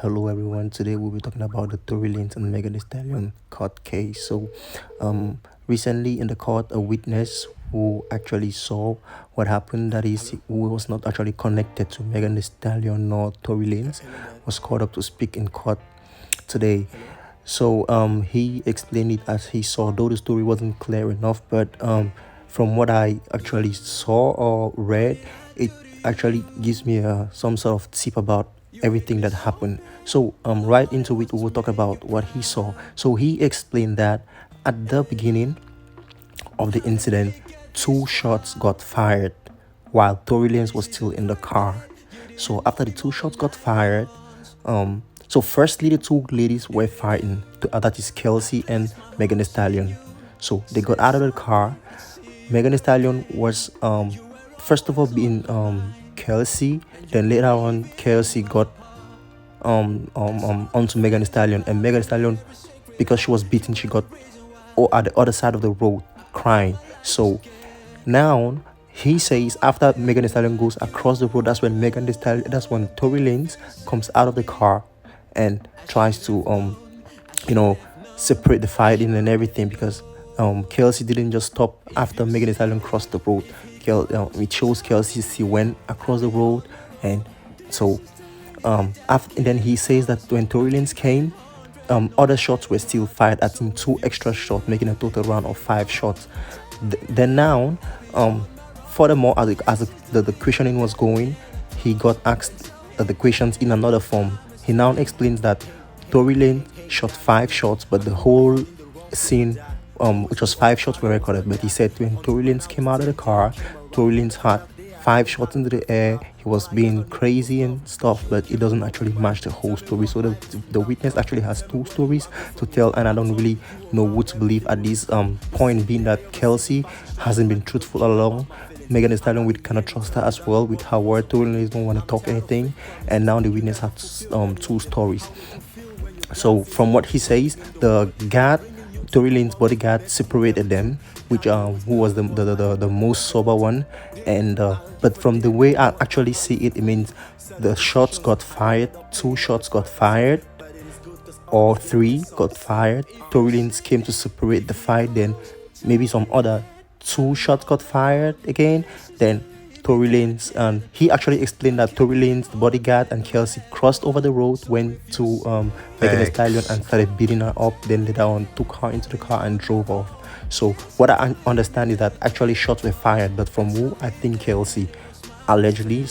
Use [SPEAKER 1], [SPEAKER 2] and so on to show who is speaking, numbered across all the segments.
[SPEAKER 1] Hello everyone. Today we'll be talking about the Tory Lanez and Megan Thee Stallion court case. Recently in the court, a witness who actually saw what happened, that is, who was not actually connected to Megan Thee Stallion nor Tory Lanez, was called up to speak in court today. He explained it as he saw, though the story wasn't clear enough, but from what I actually saw or read, it actually gives me some sort of tip about everything that happened. Right into it, we will talk about what he saw. So he explained that at the beginning of the incident, two shots got fired while Tory Lanez was still in the car. So after the two shots got fired, firstly the two ladies were fighting. That is Kelsey and Megan Thee Stallion. So they got out of the car. Megan Thee Stallion was first of all being Kelsey. Then later on, Kelsey got onto Megan Thee Stallion, and Megan Thee Stallion, because she was beaten, she got at the other side of the road crying. So now he says after Megan Thee Stallion goes across the road, that's when Tory Lanez comes out of the car and tries to separate the fighting and everything, because Kelsey didn't just stop after Megan Thee Stallion crossed the road. It shows Kelsey, she went across the road, and so and then he says that when Tory Lanez came, other shots were still fired, I think 2 extra shots, making a total round of 5 shots. Then now, furthermore, as the questioning was going, he got asked the questions in another form. He now explains that Tory Lanez shot 5 shots, but the whole scene, which was 5 shots, were recorded. But he said when Tory Lanez came out of the car, Tory Lanez had 5 shots into the air. He was being crazy and stuff, but it doesn't actually match the whole story. So the witness actually has 2 stories to tell, and I don't really know who to believe at this point, being that Kelsey hasn't been truthful all along. Megan Thee Stallion, we cannot trust her as well with her word. Tory Lanez don't want to talk anything, and now the witness has 2 stories. So from what he says, the guard, Tory Lanez's bodyguard, separated them, which who was the most sober one, and but from the way I actually see it, it means the shots got fired, 2 shots got fired, or 3 got fired. Tory Lanez came to separate the fight, then maybe some other 2 shots got fired again. Then Tory Lanez, and he actually explained that Tory Lanez, the bodyguard, and Kelsey crossed over the road, went to Megan Thee Stallion and started beating her up. Then later on took her into the car and drove off. So what I understand is that actually shots were fired, but from who? I think Kelsey, allegedly.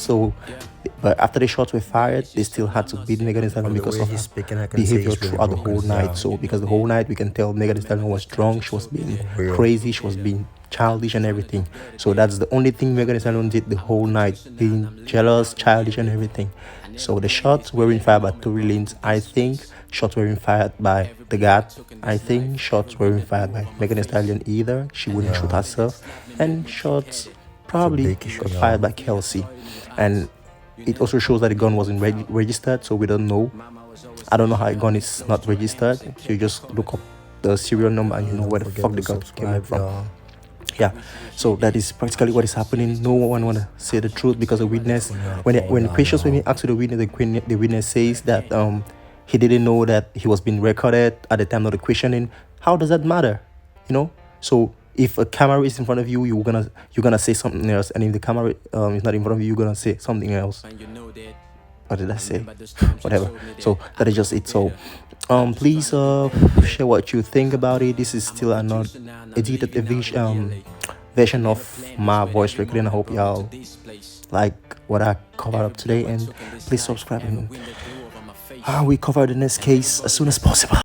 [SPEAKER 1] But after the shots were fired, they still had to beat Megan Thee Stallion because of her behavior throughout the whole night. So because the whole night we can tell Megan Thee Stallion was drunk, she was being crazy, she was being childish and everything. So that's the only thing Megan Thee Stallion did the whole night, being jealous, childish and everything. So the shots were fired by Tory Lanez. I think shots were fired by the guard. I think shots were fired by Megan Thee Stallion either. She wouldn't shoot herself. And shots probably got fired by Kelsey. And it also shows that the gun wasn't registered, so we don't know. I don't know how a gun is not registered. So you just look up the serial number and you know where the fuck the gun came from. Yeah, so that is practically what is happening. No one want to say the truth, because the witness, when questions were being asked to the witness, the witness says that he didn't know that he was being recorded at the time of the questioning. How does that matter? So if a camera is in front of you, you're gonna say something else, and if the camera is not in front of you, you're gonna say something else. What did I say? Whatever. So that is just it. So please share what you think about it. This is still not edited version of my voice recording. I hope y'all like what I covered up today, and please subscribe, and we cover the next case as soon as possible.